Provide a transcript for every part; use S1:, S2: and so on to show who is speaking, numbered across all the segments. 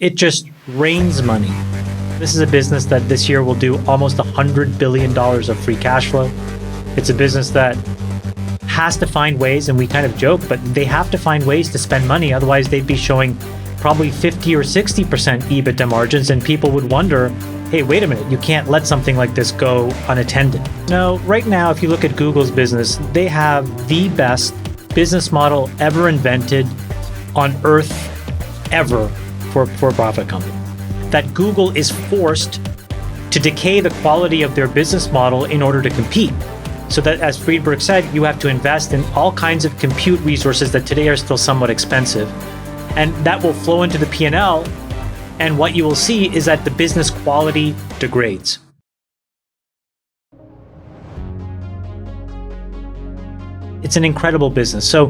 S1: It just rains money. This is a business that this year will do almost $100 billion of free cash flow. It's a business that has to find ways, and we kind of joke, but they have to find ways to spend money. Otherwise, they'd be showing probably 50 or 60% EBITDA margins, and people would wonder, hey, wait a minute, you can't let something like this go unattended. No, right now, if you look at Google's business, they have the best business model ever invented on earth ever for a for-profit company. That Google is forced to decay the quality of their business model in order to compete. So that, as Friedberg said, you have to invest in all kinds of compute resources that today are still somewhat expensive. And that will flow into the P&L. And what you will see is that the business quality degrades. It's an incredible business. So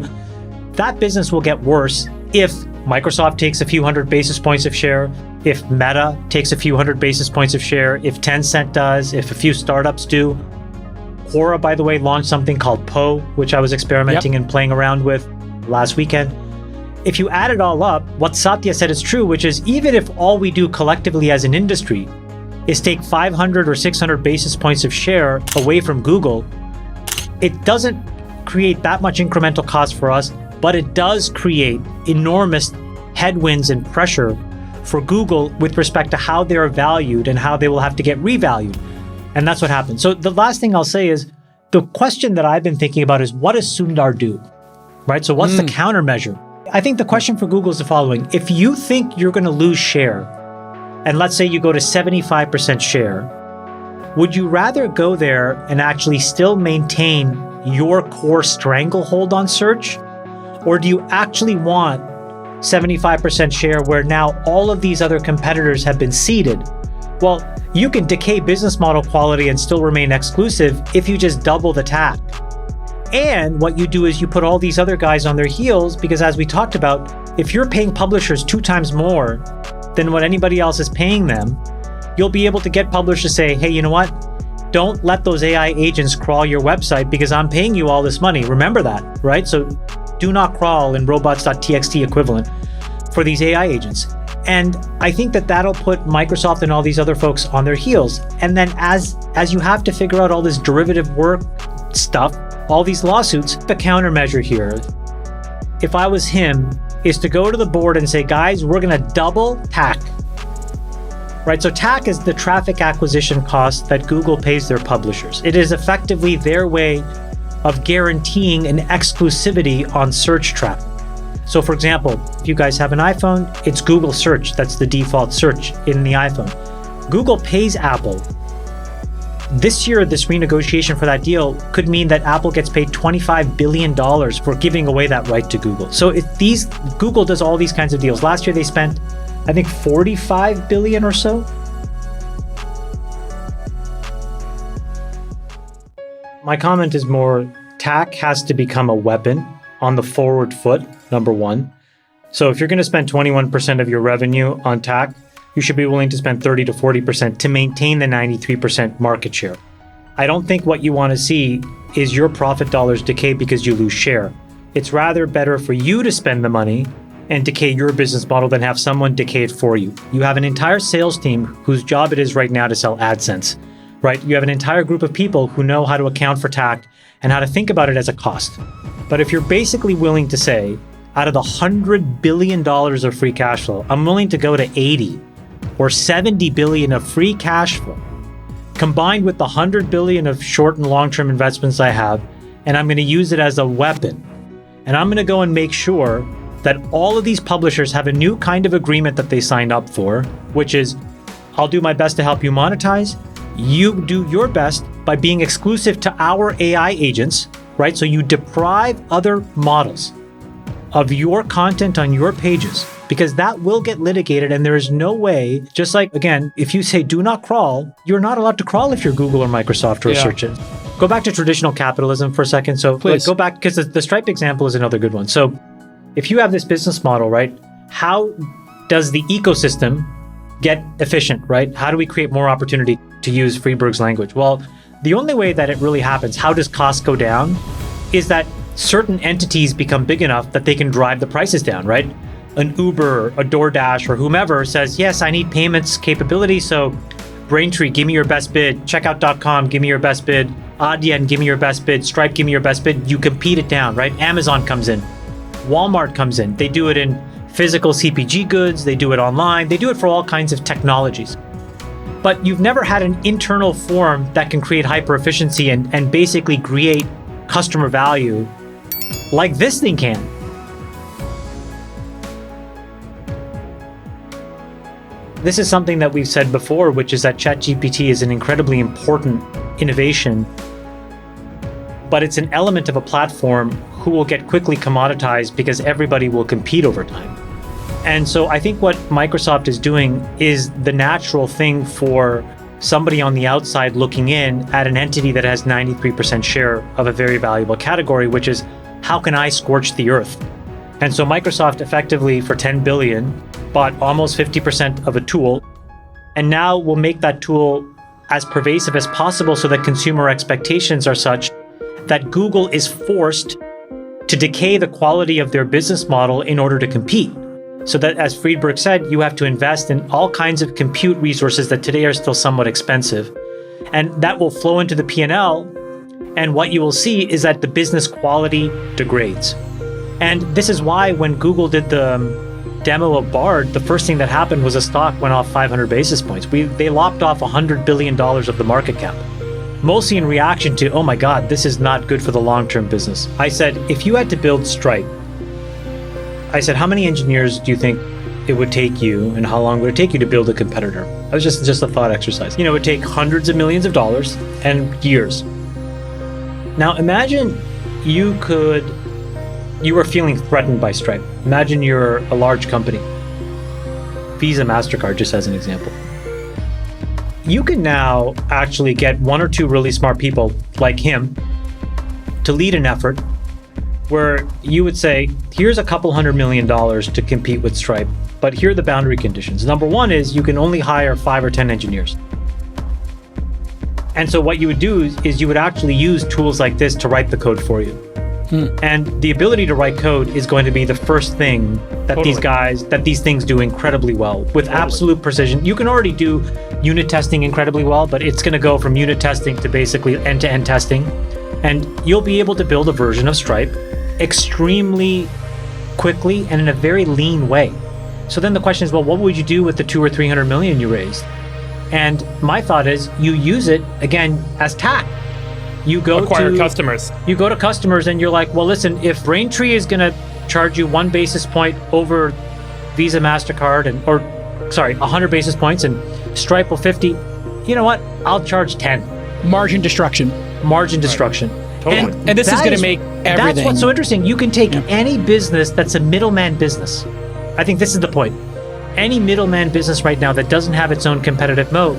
S1: that business will get worse if Microsoft takes a few hundred basis points of share, if Meta takes a few hundred basis points of share, if Tencent does, if a few startups do. Quora, by the way, launched something called Poe, which I was experimenting and playing around with last weekend. If you add it all up, what Satya said is true, which is even if all we do collectively as an industry is take 500 or 600 basis points of share away from Google, it doesn't create that much incremental cost for us, but it does create enormous headwinds and pressure for Google with respect to how they're valued and how they will have to get revalued. And that's what happens. So the last thing I'll say is the question that I've been thinking about is, what does Sundar do? Right? So what's the countermeasure? I think the question for Google is the following. If you think you're going to lose share, and let's say you go to 75% share, would you rather go there and actually still maintain your core stranglehold on search? Or do you actually want 75% share where now all of these other competitors have been seeded? Well, you can decay business model quality and still remain exclusive if you just double the TAC. And what you do is you put all these other guys on their heels, because as we talked about, if you're paying publishers 2 times more than what anybody else is paying them, you'll be able to get publishers to say, hey, you know what? Don't let those AI agents crawl your website because I'm paying you all this money. Remember that, right? So do not crawl in robots.txt equivalent for these AI agents. And I think that that'll put Microsoft and all these other folks on their heels. And then as you have to figure out all this derivative work stuff, all these lawsuits, the countermeasure here, if I was him, is to go to the board and say, guys, we're going to double TAC. Right? So TAC is the traffic acquisition cost that Google pays their publishers. It is effectively their way of guaranteeing an exclusivity on search traffic. So for example, if you guys have an iPhone, it's Google Search. That's the default search in the iPhone. Google pays Apple. This year, this renegotiation for that deal could mean that Apple gets paid $25 billion for giving away that right to Google. So Google does all these kinds of deals. Last year, they spent, I think, $45 billion or so. My comment is more, TAC has to become a weapon on the forward foot, number one. So if you're going to spend 21% of your revenue on TAC, you should be willing to spend 30 to 40% to maintain the 93% market share. I don't think what you want to see is your profit dollars decay because you lose share. It's rather better for you to spend the money and decay your business model than have someone decay it for you. You have an entire sales team whose job it is right now to sell AdSense, right? You have an entire group of people who know how to account for TAC and how to think about it as a cost. But if you're basically willing to say, out of the $100 billion of free cash flow, I'm willing to go to 80 or 70 billion of free cash flow, combined with the 100 billion of short and long-term investments I have, and I'm going to use it as a weapon. And I'm going to go and make sure that all of these publishers have a new kind of agreement that they signed up for, which is, I'll do my best to help you monetize. You do your best by being exclusive to our AI agents, right? So you deprive other models of your content on your pages, because that will get litigated, and there is no way, just like, again, if you say do not crawl, you're not allowed to crawl if you're Google or Microsoft or Search Engine. Go back to traditional capitalism for a second. So go back, because the Stripe example is another good one. So if you have this business model, right, how does the ecosystem get efficient, right? How do we create more opportunity, to use Friedberg's language? Well, the only way that it really happens, how does costs go down, is that certain entities become big enough that they can drive the prices down, right? an Uber, a DoorDash, or whomever says, yes, I need payments capability. So Braintree, give me your best bid. Checkout.com, give me your best bid. Adyen, give me your best bid. Stripe, give me your best bid. You compete it down, right? Amazon comes in. Walmart comes in. They do it in physical CPG goods. They do it online. They do it for all kinds of technologies. But you've never had an internal form that can create hyper efficiency and basically create customer value like this thing can. This is something that we've said before, which is that ChatGPT is an incredibly important innovation, but it's an element of a platform who will get quickly commoditized because everybody will compete over time. And so I think what Microsoft is doing is the natural thing for somebody on the outside looking in at an entity that has 93% share of a very valuable category, which is, how can I scorch the earth? And so Microsoft effectively, for $10 billion, bought almost 50% of a tool, and now will make that tool as pervasive as possible so that consumer expectations are such that Google is forced to decay the quality of their business model in order to compete. So that, as Friedberg said, you have to invest in all kinds of compute resources that today are still somewhat expensive. And that will flow into the P&L. And what you will see is that the business quality degrades. And this is why when Google did the demo of Bard, the first thing that happened was a stock went off 500 basis points. They lopped off $100 billion of the market cap, mostly in reaction to, oh my God, this is not good for the long-term business. I said, if you had to build Stripe, I said, how many engineers do you think it would take you, and how long would it take you to build a competitor? It was just a thought exercise. It would take hundreds of millions of dollars and years. Now imagine you were feeling threatened by Stripe. Imagine you're a large company. Visa, MasterCard, just as an example. You can now actually get one or two really smart people like him to lead an effort where you would say, here's a couple $100 million to compete with Stripe, but here are the boundary conditions. Number one is you can only hire 5 or 10 engineers. And so what you would do is you would actually use tools like this to write the code for you. And the ability to write code is going to be the first thing that these things do incredibly well with absolute precision. You can already do unit testing incredibly well, but it's going to go from unit testing to basically end-to-end testing. And you'll be able to build a version of Stripe extremely quickly and in a very lean way. So then the question is, well, what would you do with the 200 or 300 million you raised? And my thought is you use it again as tack. You go
S2: acquire customers. You
S1: go to customers and you're like, well, listen, if Braintree is going to charge you 1 basis point over Visa, MasterCard, 100 basis points, and Stripe will 50, you know what? I'll charge 10.
S3: Margin destruction.
S2: Totally.
S3: And this is going to make everything.
S1: That's what's so interesting. You can take any business that's a middleman business. I think this is the point. Any middleman business right now that doesn't have its own competitive moat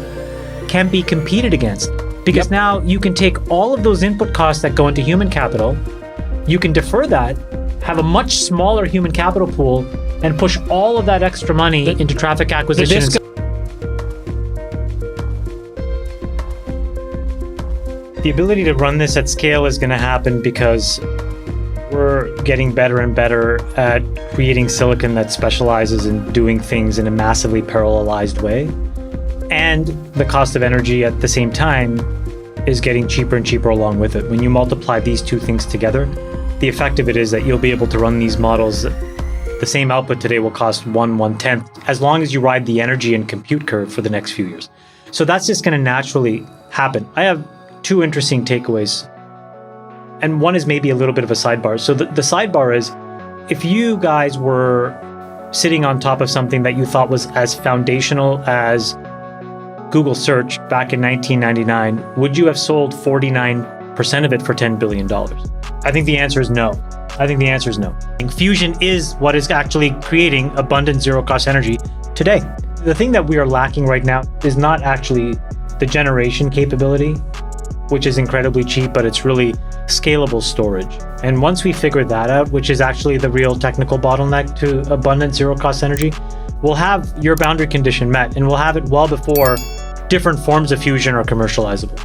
S1: can be competed against. Because now you can take all of those input costs that go into human capital, you can defer that, have a much smaller human capital pool, and push all of that extra money into traffic acquisition. The ability to run this at scale is going to happen because we're getting better and better at creating silicon that specializes in doing things in a massively parallelized way. And the cost of energy at the same time is getting cheaper and cheaper along with it. When you multiply these two things together, the effect of it is that you'll be able to run these models. The same output today will cost 1/10 as long as you ride the energy and compute curve for the next few years. So that's just going to naturally happen. I have 2 interesting takeaways. And one is maybe a little bit of a sidebar. So the sidebar is, if you guys were sitting on top of something that you thought was as foundational as Google search back in 1999, would you have sold 49% of it for $10 billion? I think the answer is no. Fusion is what is actually creating abundant zero-cost energy today. The thing that we are lacking right now is not actually the generation capability, which is incredibly cheap, but it's really scalable storage. And once we figure that out, which is actually the real technical bottleneck to abundant zero-cost energy, we'll have your boundary condition met, and we'll have it well before different forms of fusion are commercializable.